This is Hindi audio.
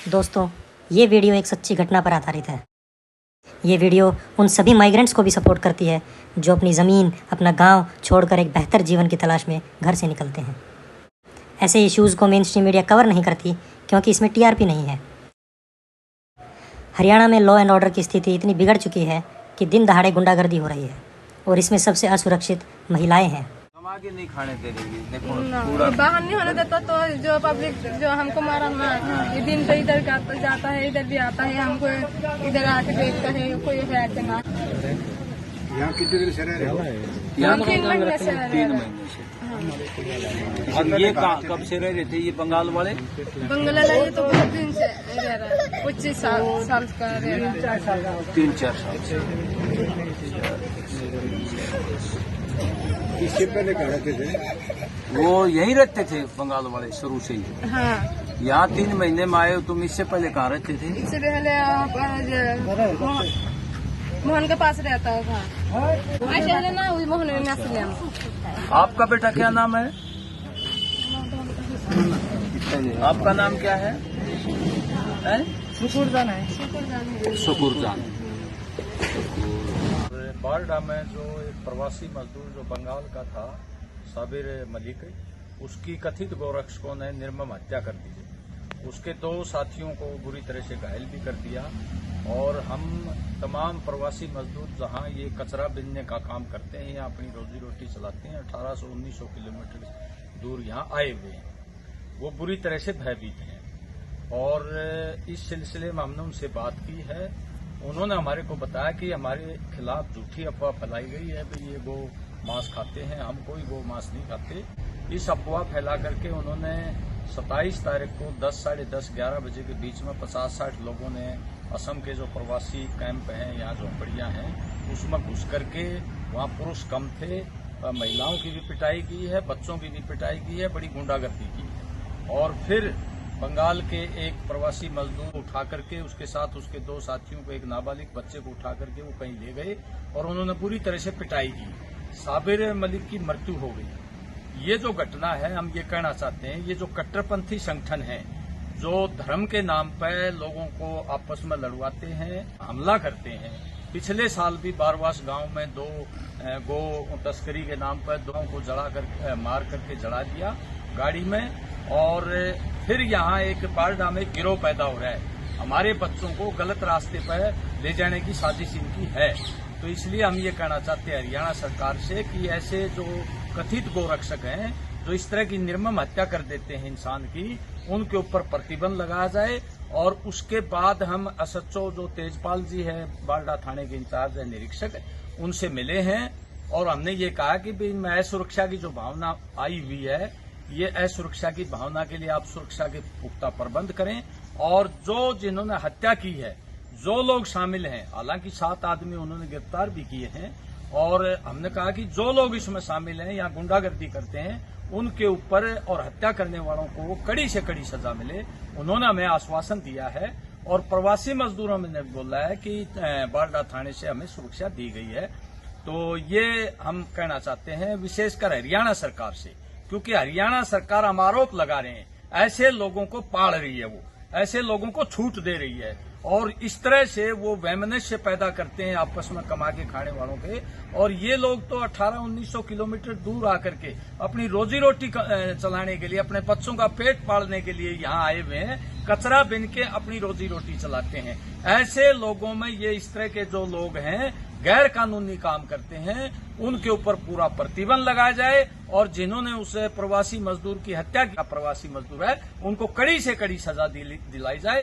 दोस्तों, ये वीडियो एक सच्ची घटना पर आधारित है। ये वीडियो उन सभी माइग्रेंट्स को भी सपोर्ट करती है जो अपनी ज़मीन, अपना गांव छोड़कर एक बेहतर जीवन की तलाश में घर से निकलते हैं। ऐसे इश्यूज़ को मेन स्ट्रीम मीडिया कवर नहीं करती क्योंकि इसमें टीआरपी नहीं है। हरियाणा में लॉ एंड ऑर्डर की स्थिति इतनी बिगड़ चुकी है कि दिन दहाड़े गुंडागर्दी हो रही है और इसमें सबसे असुरक्षित महिलाएं हैं। आगे नहीं खाने दे रही, देखो बाहर नहीं होने देता तो जो पब्लिक जो हमको मारा ना, ये दिन तो इधर का जाता है, इधर भी आता है, हमको इधर आके देखता है, कोई है कि ना। यहाँ कितने दिन से रह रहे हो? यहाँ 3 महीने से रह रहे हैं। और ये कब से रह रहे थे ये बंगाल वाले? बंगला ये तो बहुत दिन से रह रहा है, 25 साल का रह रहा है। 3-4 साल से। इससे पहले कहाँ रहते थे? वो यहीं रहते थे बंगाल वाले शुरू से ही। हाँ, यहाँ 3 महीने में आए। तुम इससे पहले कहाँ रहते थे? इससे पहले मोहन के पास रहता था। पहले ना मोहन में नस्ल। आपका बेटा क्या नाम है? आपका नाम क्या है? शुकुरजान है। शुकुरजान। बारडा में जो एक प्रवासी मजदूर जो बंगाल का था, साबिर मलिक, उसकी कथित गोरक्षकों ने निर्मम हत्या कर दी। उसके 2 साथियों को बुरी तरह से घायल भी कर दिया और हम तमाम प्रवासी मजदूर जहां ये कचरा बीनने का काम करते हैं, यहाँ अपनी रोजी रोटी चलाते हैं, 1800-1900 किलोमीटर दूर यहाँ आए हुए हैं। वो बुरी तरह से भयभीत हैं और इस सिलसिले में हमने उनसे बात की है। उन्होंने हमारे को बताया कि हमारे खिलाफ झूठी अफवाह फैलाई गई है कि ये गो मांस खाते हैं। हम कोई गो मांस नहीं खाते। इस अफवाह फैला करके उन्होंने 27 तारीख को 10, साढ़े 10, 11 बजे के बीच में 50-60 लोगों ने असम के जो प्रवासी कैंप हैं, यहाँ झोंपड़ियां हैं, उसमें घुस करके, वहाँ पुरुष कम थे, महिलाओं की भी पिटाई की है, बच्चों की भी पिटाई की है, बड़ी गुंडागर्दी की है। और फिर बंगाल के एक प्रवासी मजदूर उठा करके उसके साथ उसके 2 साथियों को, एक नाबालिग बच्चे को उठा करके वो कहीं ले गए और उन्होंने बुरी तरह से पिटाई की। साबिर मलिक की मृत्यु हो गई। ये जो घटना है, हम ये कहना चाहते हैं, ये जो कट्टरपंथी संगठन है जो धर्म के नाम पर लोगों को आपस में लड़वाते हैं, हमला करते हैं। पिछले साल भी बारवास गांव में 2 गो तस्करी के नाम पर 2 को मार करके जला दिया गाड़ी में। और फिर यहाँ एक बारडा में गिरोह पैदा हो रहा है। हमारे बच्चों को गलत रास्ते पर ले जाने की साजिश इनकी है। तो इसलिए हम ये कहना चाहते हैं हरियाणा सरकार से कि ऐसे जो कथित गोरक्षक हैं, जो इस तरह की निर्मम हत्या कर देते हैं इंसान की, उनके ऊपर प्रतिबंध लगाया जाए। और उसके बाद हम एसएचओ जो तेजपाल जी है, बारडा थाने के इंचार्ज है, निरीक्षक, उनसे मिले हैं और हमने ये कहा कि इनमें असुरक्षा की जो भावना आई हुई है, ये असुरक्षा की भावना के लिए आप सुरक्षा के पुख्ता प्रबंध करें। और जो जिन्होंने हत्या की है, जो लोग शामिल हैं, हालांकि 7 आदमी उन्होंने गिरफ्तार भी किए हैं, और हमने कहा कि जो लोग इसमें शामिल हैं या गुंडागर्दी करते हैं, उनके ऊपर और हत्या करने वालों को कड़ी से कड़ी सजा मिले। उन्होंने हमें आश्वासन दिया है और प्रवासी मजदूरों ने बोला है कि बारडा थाने से हमें सुरक्षा दी गई है। तो ये हम कहना चाहते हैं विशेषकर हरियाणा सरकार से, क्योंकि हरियाणा सरकार हम आरोप लगा रहे हैं ऐसे लोगों को पाल रही है, वो ऐसे लोगों को छूट दे रही है और इस तरह से वो वैमनस्य पैदा करते हैं आपस में कमा के खाने वालों के। और ये लोग तो 1800-1900 किलोमीटर दूर आकर के अपनी रोजी रोटी चलाने के लिए, अपने बच्चों का पेट पालने के लिए यहाँ आए हुए हैं, कचरा बिन के अपनी रोजी रोटी चलाते हैं। ऐसे लोगों में ये इस तरह के जो लोग हैं, गैर कानूनी काम करते हैं, उनके ऊपर पूरा प्रतिबंध लगाया जाए और जिन्होंने उस प्रवासी मजदूर की हत्या किया, प्रवासी मजदूर है, उनको कड़ी से कड़ी सजा दिलाई जाए।